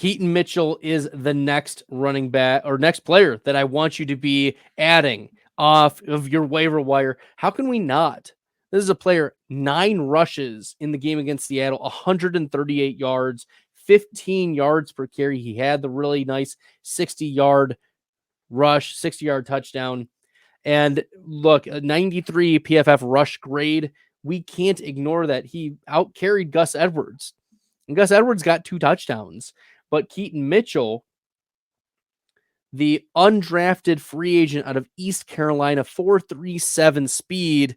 Keaton Mitchell is the next running back or next player that I want you to be adding off of your waiver wire. How can we not? This is a player, 9 rushes in the game against Seattle, 138 yards, 15 yards per carry. He had the really nice 60-yard rush, 60-yard touchdown. And look, a 93 PFF rush grade. We can't ignore that. He outcarried Gus Edwards. And Gus Edwards got 2 touchdowns. But Keaton Mitchell, the undrafted free agent out of East Carolina, 4.37 speed,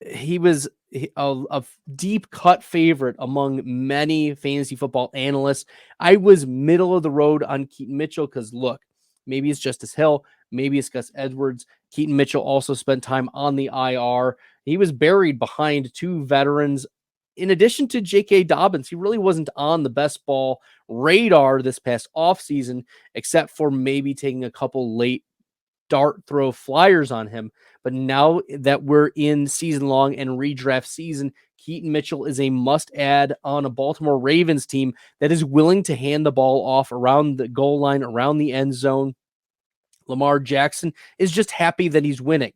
he was a deep cut favorite among many fantasy football analysts. I was middle of the road on Keaton Mitchell because, look, maybe it's Justice Hill, maybe it's Gus Edwards. Keaton Mitchell also spent time on the IR. He was buried behind 2 veterans. In addition to J.K. Dobbins, he really wasn't on the best ball radar this past offseason, except for maybe taking a couple late dart throw flyers on him. But now that we're in season long and redraft season, Keaton Mitchell is a must add on a Baltimore Ravens team that is willing to hand the ball off around the goal line, around the end zone. Lamar Jackson is just happy that he's winning.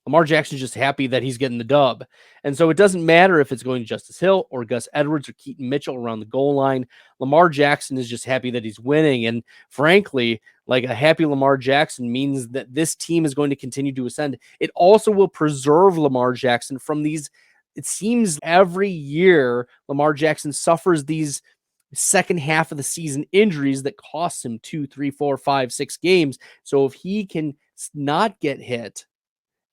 Lamar Jackson's just happy that he's getting the dub. And so it doesn't matter if it's going to Justice Hill or Gus Edwards or Keaton Mitchell around the goal line. Lamar Jackson is just happy that he's winning. And frankly, like, a happy Lamar Jackson means that this team is going to continue to ascend. It also will preserve Lamar Jackson from these, it seems every year, Lamar Jackson suffers these second half of the season injuries that cost him 2, 3, 4, 5, 6 games. So if he can not get hit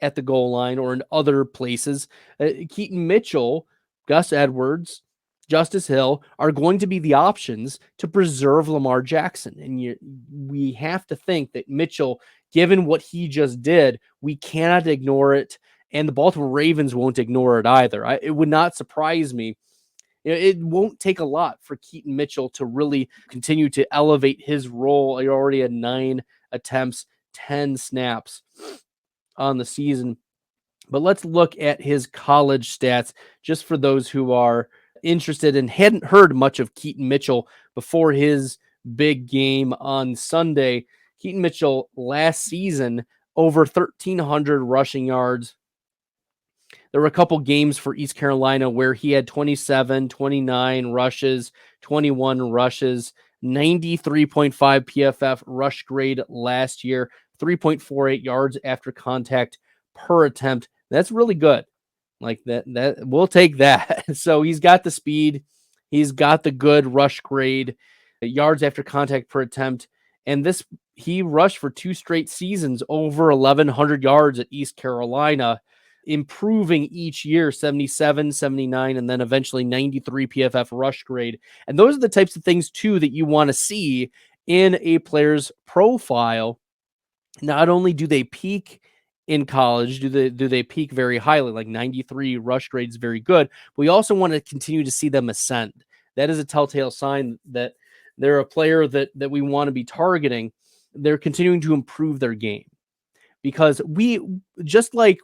at the goal line or in other places, Keaton Mitchell, Gus Edwards, Justice Hill are going to be the options to preserve Lamar Jackson. And we have to think that Mitchell, given what he just did, we cannot ignore it. And the Baltimore Ravens won't ignore it either. It would not surprise me. It won't take a lot for Keaton Mitchell to really continue to elevate his role. He already had 9 attempts, 10 snaps on the season. But let's look at his college stats just for those who are interested and hadn't heard much of Keaton Mitchell before his big game on Sunday. Keaton Mitchell last season, over 1,300 rushing yards. There were a couple games for East Carolina where he had 27, 29 rushes, 21 rushes, 93.5 PFF rush grade last year, 3.48 yards after contact per attempt. That's really good. Like that we'll take that. So he's got the speed, he's got the good rush grade, yards after contact per attempt, and he rushed for 2 straight seasons over 1,100 yards at East Carolina, improving each year, 77, 79, and then eventually 93 PFF rush grade. And those are the types of things too that you want to see in a player's profile. Not only do they peak in college, do they peak very highly, like 93 rush grade is very good. But we also want to continue to see them ascend. That is a telltale sign that they're a player that we want to be targeting. They're continuing to improve their game, because we, just like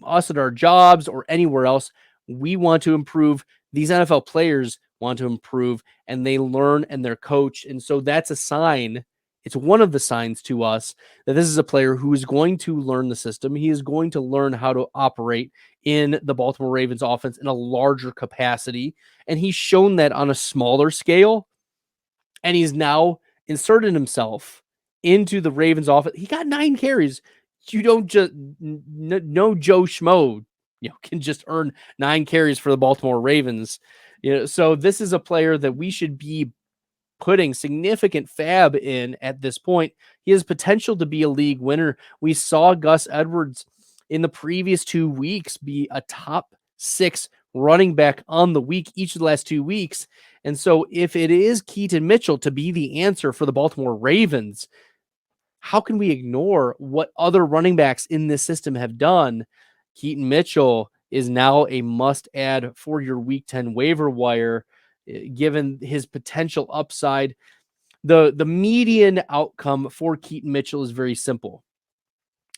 us at our jobs or anywhere else, we want to improve. These NFL players want to improve, and they learn and they're coached. And so that's a sign. It's one of the signs to us that this is a player who is going to learn the system. He is going to learn how to operate in the Baltimore Ravens offense in a larger capacity. And he's shown that on a smaller scale. And he's now inserted himself into the Ravens offense. He got 9 carries. You don't just, no Joe Schmo, can just earn 9 carries for the Baltimore Ravens. So this is a player that we should be putting significant fab in at this point. He has potential to be a league winner. We saw Gus Edwards in the previous 2 weeks be a top 6 running back on the week each of the last 2 weeks. And so if it is Keaton Mitchell to be the answer for the Baltimore Ravens, how can we ignore what other running backs in this system have done? Keaton Mitchell is now a must-add for your Week 10 waiver wire, given his potential upside. The median outcome for Keaton Mitchell is very simple.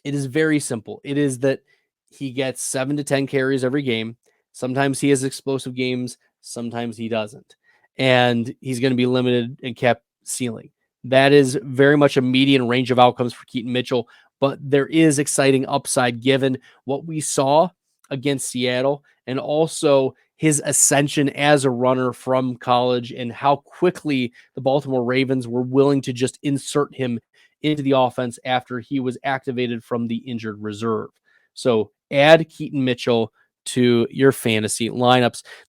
It is very simple. It is that he gets 7 to 10 carries every game. Sometimes he has explosive games. Sometimes he doesn't. and he's going to be limited in cap ceiling. That is very much a median range of outcomes for Keaton Mitchell, but there is exciting upside given what we saw against Seattle and also his ascension as a runner from college and how quickly the Baltimore Ravens were willing to just insert him into the offense after he was activated from the injured reserve. So add Keaton Mitchell to your fantasy lineups.